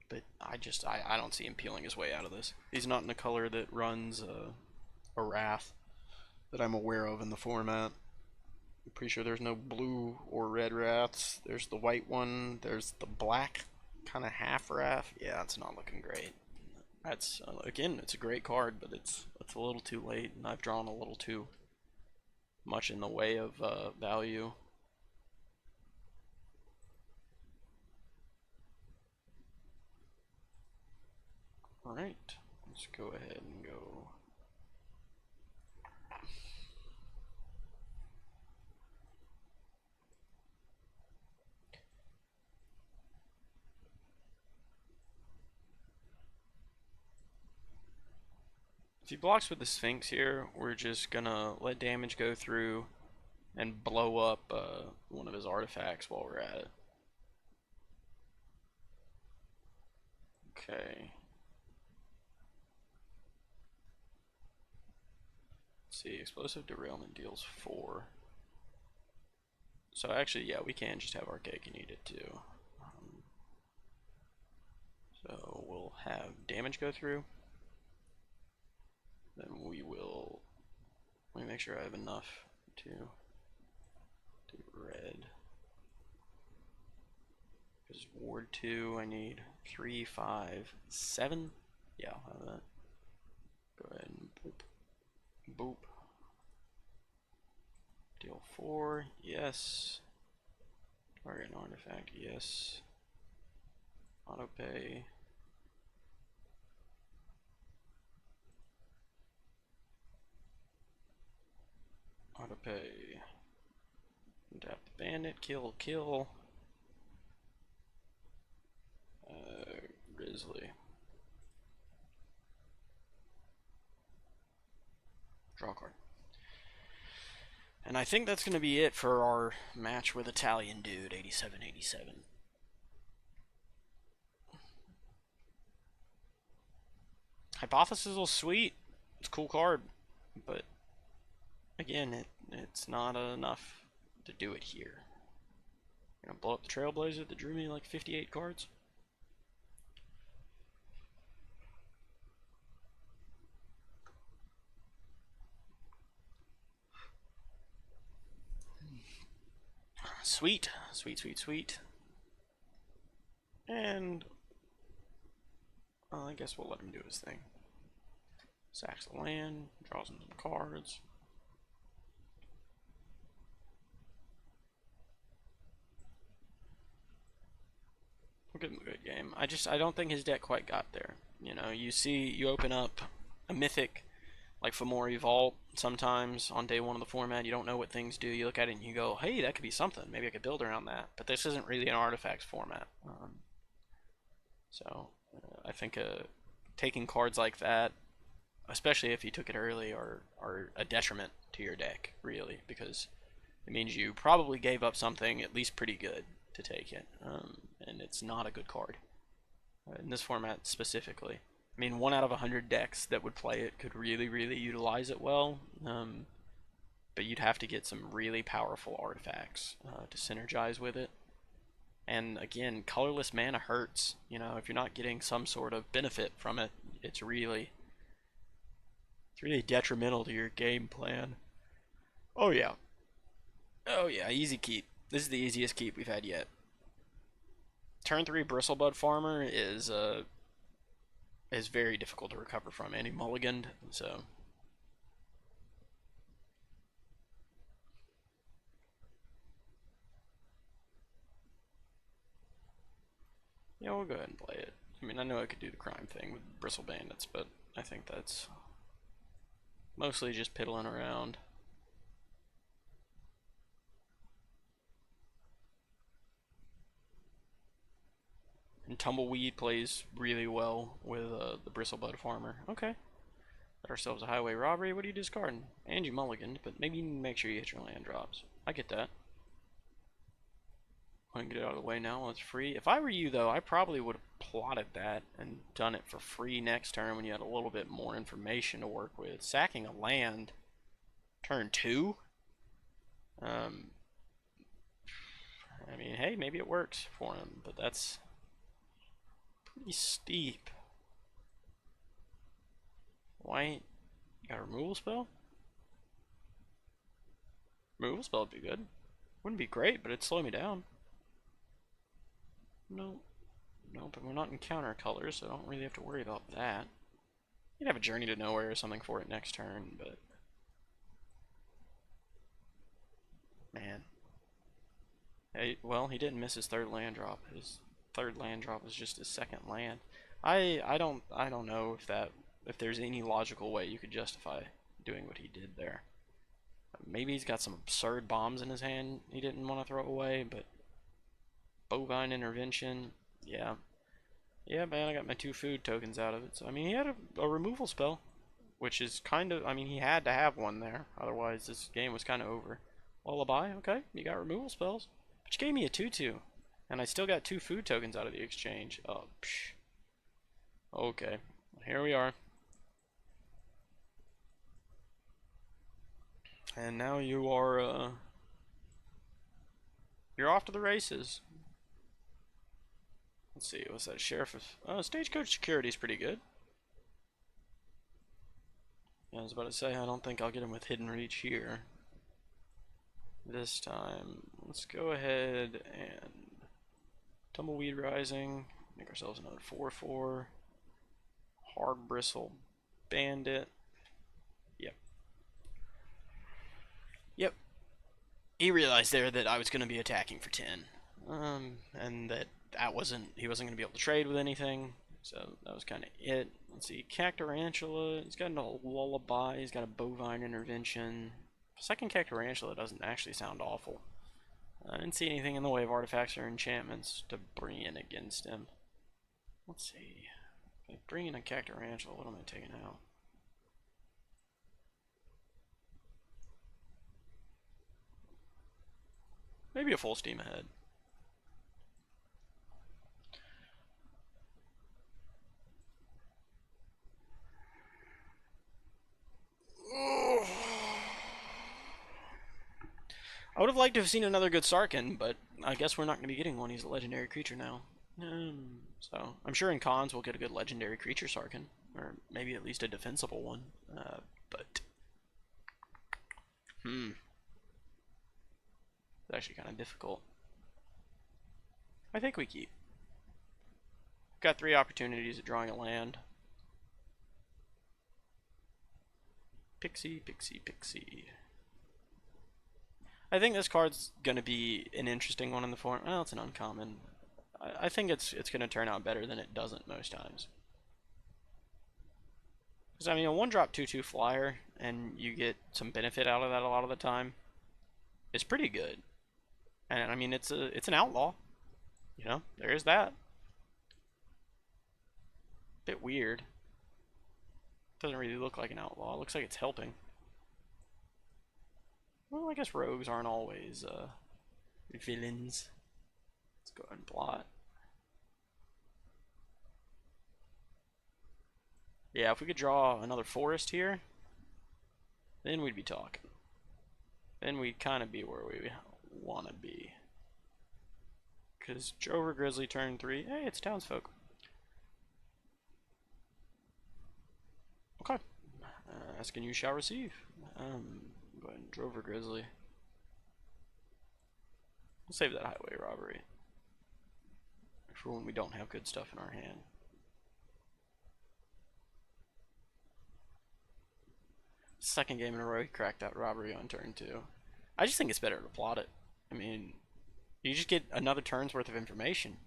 But I don't see him peeling his way out of this. He's not in a color that runs a Wrath that I'm aware of in the format. I'm pretty sure there's no blue or red Wraths. There's the white one. There's the black kind of half Wrath. Yeah, it's not looking great. That's again, it's a great card, but it's a little too late, and I've drawn a little too much in the way of value. Alright, let's go ahead and go. If he blocks with the Sphinx here, we're just gonna let damage go through and blow up one of his artifacts while we're at it. Okay. Let's see, explosive derailment deals 4. So actually, yeah, we can just have our cake and eat it too. So we'll have damage go through. Then we will, let me make sure I have enough to do red. Because ward 2, I need 3, 5, 7. Yeah, I'll have that. Go ahead and boop. Boop. Deal 4, yes. Target an artifact, yes. Auto pay. Auto pay. Tap the bandit, kill, kill. Grizzly. Draw a card. And I think that's going to be it for our match with Italian Dude, 87-87. Hypothesis is sweet. It's a cool card. But, again, it's not enough to do it here. I'm going to blow up the Trailblazer that drew me like 58 cards. Sweet, sweet, sweet, sweet. And I guess we'll let him do his thing. Sacks the land, draws him some cards. We'll give him a good game. I don't think his deck quite got there. You know, you open up a mythic like Fomori Vault sometimes on day 1 of the format. You don't know what things do. You look at it and you go, hey, that could be something. Maybe I could build around that. But this isn't really an artifacts format. I think taking cards like that, especially if you took it early, are a detriment to your deck, really, because it means you probably gave up something at least pretty good to take it, and it's not a good card in this format specifically. I mean, 1 out of 100 decks that would play it could really, really utilize it well, but you'd have to get some really powerful artifacts to synergize with it. And again, colorless mana hurts. You know, if you're not getting some sort of benefit from it, it's really detrimental to your game plan. Oh yeah. Oh yeah, easy keep. This is the easiest keep we've had yet. Turn 3 Bristlebud Farmer is very difficult to recover from. And he mulliganed, so. Yeah, we'll go ahead and play it. I mean, I know I could do the crime thing with Bristle Bandits, but I think that's mostly just piddling around. And Tumbleweed plays really well with the Bristlebud Farmer. Okay. Got ourselves a highway robbery. What are you discarding? And you mulliganed, but maybe you make sure you hit your land drops. I get that. I can get it out of the way now while it's free. If I were you, though, I probably would have plotted that and done it for free next turn when you had a little bit more information to work with. Sacking a land turn 2? I mean, hey, maybe it works for him, but that's pretty steep. White, you got a removal spell? Removal spell would be good. Wouldn't be great, but it'd slow me down. No. No, but we're not in counter colors, so I don't really have to worry about that. You'd have a Journey to Nowhere or something for it next turn, but... Man. Hey, well, he didn't miss his 3rd land drop. His 3rd land drop was just his 2nd land. I don't know if there's any logical way you could justify doing what he did there. Maybe he's got some absurd bombs in his hand he didn't want to throw away, but bovine intervention, yeah. Yeah, man, I got my 2 food tokens out of it. So, I mean, he had a removal spell, which is kind of, I mean, he had to have one there. Otherwise, this game was kind of over. Lullaby, okay, you got removal spells. But you gave me a 2/2, and I still got 2 food tokens out of the exchange. Oh, psh. Okay, here we are. And now you're off to the races. Let's see, what's that? Sheriff of... Stagecoach Security is pretty good. Yeah, I was about to say, I don't think I'll get him with Hidden Reach here. This time, let's go ahead and... Tumbleweed Rising. Make ourselves another 4/4. Hard Bristle Bandit. Yep. Yep. He realized there that I was going to be attacking for 10. And that he wasn't going to be able to trade with anything. So that was kind of it. Let's see, Cactarantula, he's got a Lullaby, he's got a Bovine Intervention. Second Cactarantula doesn't actually sound awful. I didn't see anything in the way of artifacts or enchantments to bring in against him. Let's see, if I bring in a Cactarantula, what am I taking out? Maybe a full steam ahead. I would have liked to have seen another good Sarkin, but I guess we're not going to be getting one. He's a legendary creature now. So I'm sure in cons we'll get a good legendary creature Sarkin, or maybe at least a defensible one. But it's actually kind of difficult. I think we keep. Got 3 opportunities at drawing a land. Pixie, Pixie, Pixie. I think this card's going to be an interesting one in the form. Well, it's an uncommon. I think it's going to turn out better than it doesn't most times. Because, I mean, a 1-drop 2/2 flyer, and you get some benefit out of that a lot of the time, is pretty good. And, I mean, it's an outlaw. You know, there is that. Bit weird. Doesn't really look like an outlaw. It looks like it's helping. Well, I guess rogues aren't always villains. Let's go ahead and plot. Yeah, if we could draw another forest here, then we'd be talking. Then we'd kind of be where we want to be. Because Drover Grizzly turn 3. Hey, it's townsfolk. Okay. Asking you shall receive. Go ahead and Drover Grizzly. We'll save that highway robbery for when we don't have good stuff in our hand. Second game in a row he cracked that robbery on turn 2. I just think it's better to plot it. I mean, you just get another turn's worth of information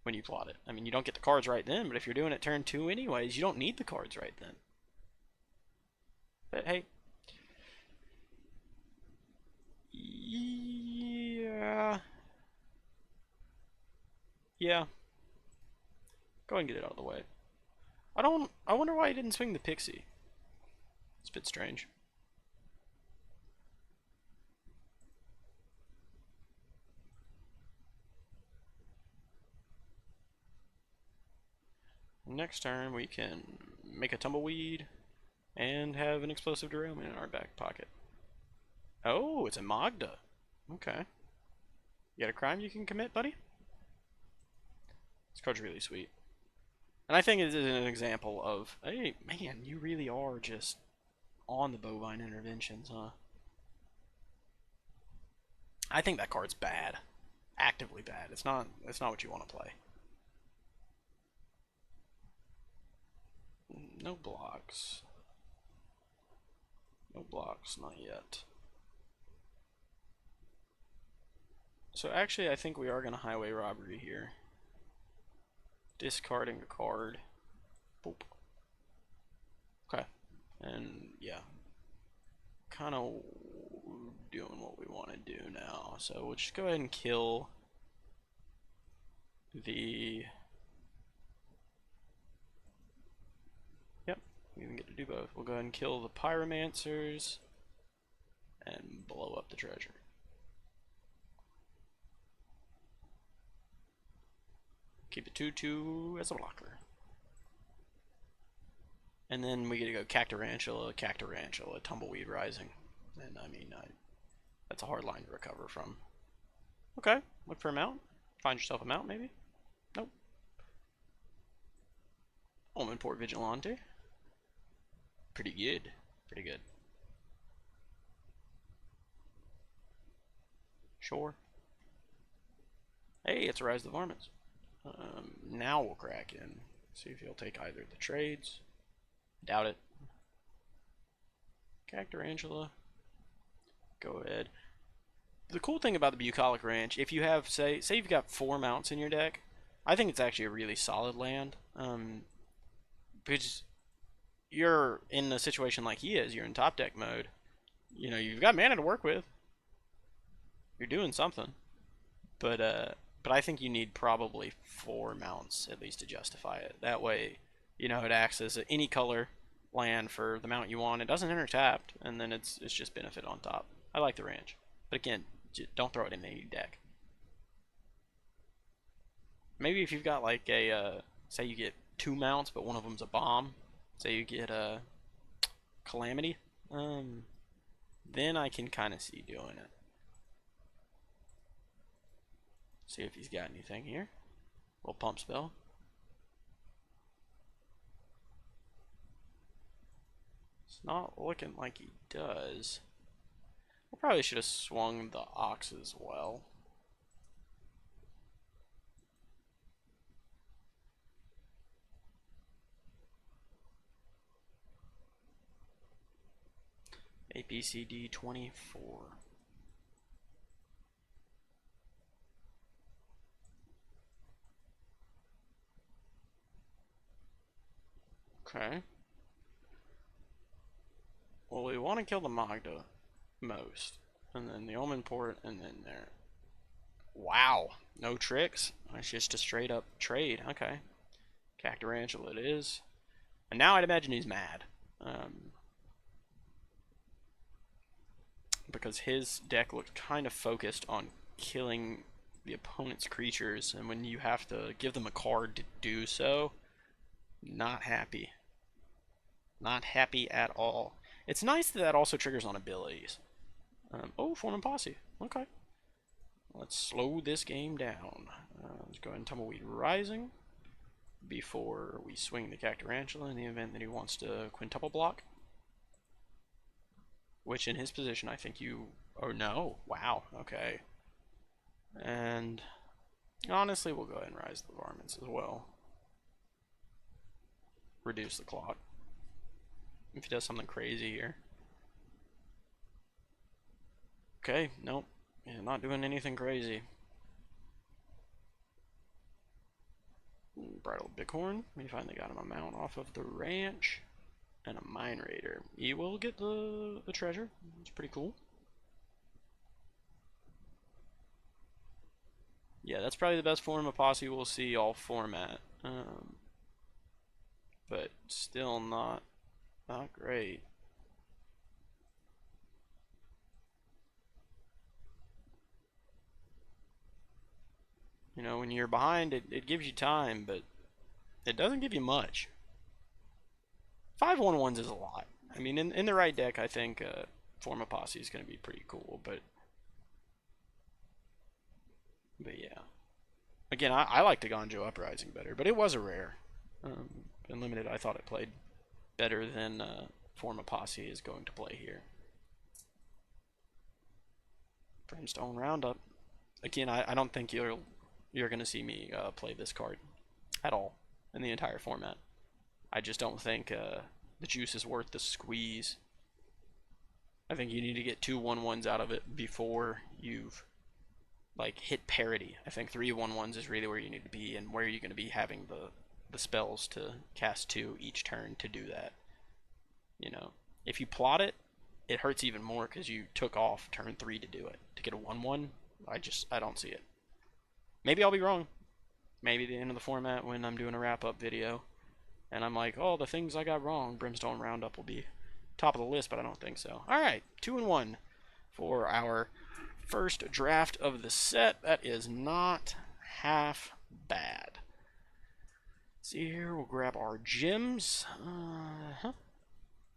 when you plot it. I mean, you don't get the cards right then, but if you're doing it turn 2 anyways, you don't need the cards right then. But hey. Yeah. Yeah. Go ahead and get it out of the way. I wonder why he didn't swing the Pixie. It's a bit strange. Next turn we can make a Tumbleweed and have an Explosive Derailment in our back pocket. Oh, it's a Magda. Okay. You got a crime you can commit, buddy? This card's really sweet. And I think it is an example of, hey, man, you really are just on the Bovine Interventions, huh? I think that card's bad. Actively bad. It's not what you want to play. No blocks. No blocks, not yet. So actually, I think we are going to highway robbery here. discarding a card. Boop. Okay. And yeah, kind of doing what we want to do now. So we'll just go ahead and kill the... Yep, we even get to do both. We'll go ahead and kill the pyromancers and blow up the treasure. Keep the 2/2 as a blocker. And then we get to go Cactarantula, Tumbleweed Rising. And I mean, that's a hard line to recover from. Okay, look for a mount. Find yourself a mount, maybe? Nope. Omenport Vigilante. Pretty good. Pretty good. Sure. Hey, it's Rise of the Varmints. Now we'll crack in. See if he'll take either of the trades. Doubt it. Cactarantula. Go ahead. The cool thing about the Bucolic Ranch, if you have, say you've got 4 mounts in your deck, I think it's actually a really solid land. Because you're in a situation like he is, you're in top deck mode. You know, you've got mana to work with. You're doing something. But I think you need probably 4 mounts at least to justify it. That way, you know, it acts as any color land for the mount you want. It doesn't enter tapped, and then it's just benefit on top. I like the ranch. But again, don't throw it in any deck. Maybe if you've got like a, say you get 2 mounts, but one of them's a bomb. Say you get a Calamity. Then I can kind of see doing it. See if he's got anything here. Little pump spell. It's not looking like he does. I probably should have swung the Ox as well. APCD 24. Okay. Well, we want to kill the Magda most. And then the Omenport, and then there. Wow. No tricks. It's just a straight up trade. Okay. Cactarantula it is. And now I'd imagine he's mad. Because his deck looked kind of focused on killing the opponent's creatures, and when you have to give them a card to do so, not happy. Not happy at all. It's nice that that also triggers on abilities. Oh, Form and Posse. Okay. Let's slow this game down. Let's go ahead and Tumbleweed Rising before we swing the Cactarantula in the event that he wants to quintuple block. Which in his position, I think you... Oh, no. Wow. Okay. And honestly, we'll go ahead and Rise the Varmints as well. Reduce the clock. If he does something crazy here. Okay, nope. Yeah, not doing anything crazy. Bridal Bighorn. We finally got him a mount off of the ranch. And a Mine Raider. He will get the treasure. It's pretty cool. Yeah, that's probably the best form of Posse we'll see all format. But still not great. You know, when you're behind, it gives you time, but it doesn't give you much. 5/1/1s is a lot. I mean, in the right deck, I think Form of Posse is going to be pretty cool, but yeah. Again, I like the Gonjo Uprising better, but it was a rare. In Limited, I thought it played better than Form of Posse is going to play here. Brimstone Roundup. Again, I don't think you're going to see me play this card at all in the entire format. I just don't think the juice is worth the squeeze. I think you need to get 2/1/1s out of it before you've like hit parity. I think 3-1-1s is really where you need to be, and where you're going to be having the spells to cast 2 each turn to do that. You know, if you plot it, it hurts even more because you took off turn 3 to do it. To get a 1-1, I don't see it. Maybe I'll be wrong. Maybe at the end of the format when I'm doing a wrap up video, and I'm like, oh, the things I got wrong, Brimstone Roundup will be top of the list, but I don't think so. All right, 2-1 for our first draft of the set. That is not half bad. Let's see here, we'll grab our gems.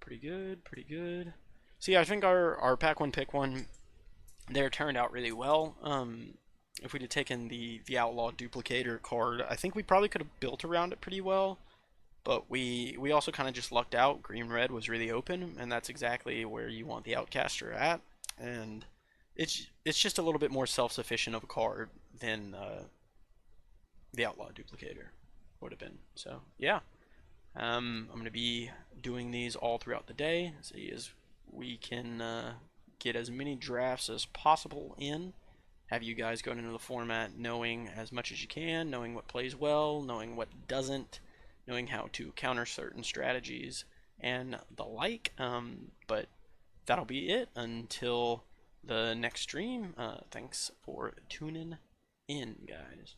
Pretty good, pretty good. See, I think our pack one, pick one there turned out really well. If we'd have taken the Outlaw Duplicator card, I think we probably could have built around it pretty well. But we also kind of just lucked out. Green-red was really open, and that's exactly where you want the Outcaster at. And it's just a little bit more self-sufficient of a card than the Outlaw Duplicator would have been. So, yeah. I'm going to be doing these all throughout the day. See as we can get as many drafts as possible in. Have you guys going into the format knowing as much as you can, knowing what plays well, knowing what doesn't, knowing how to counter certain strategies and the like. But that'll be it until the next stream. Thanks for tuning in, guys.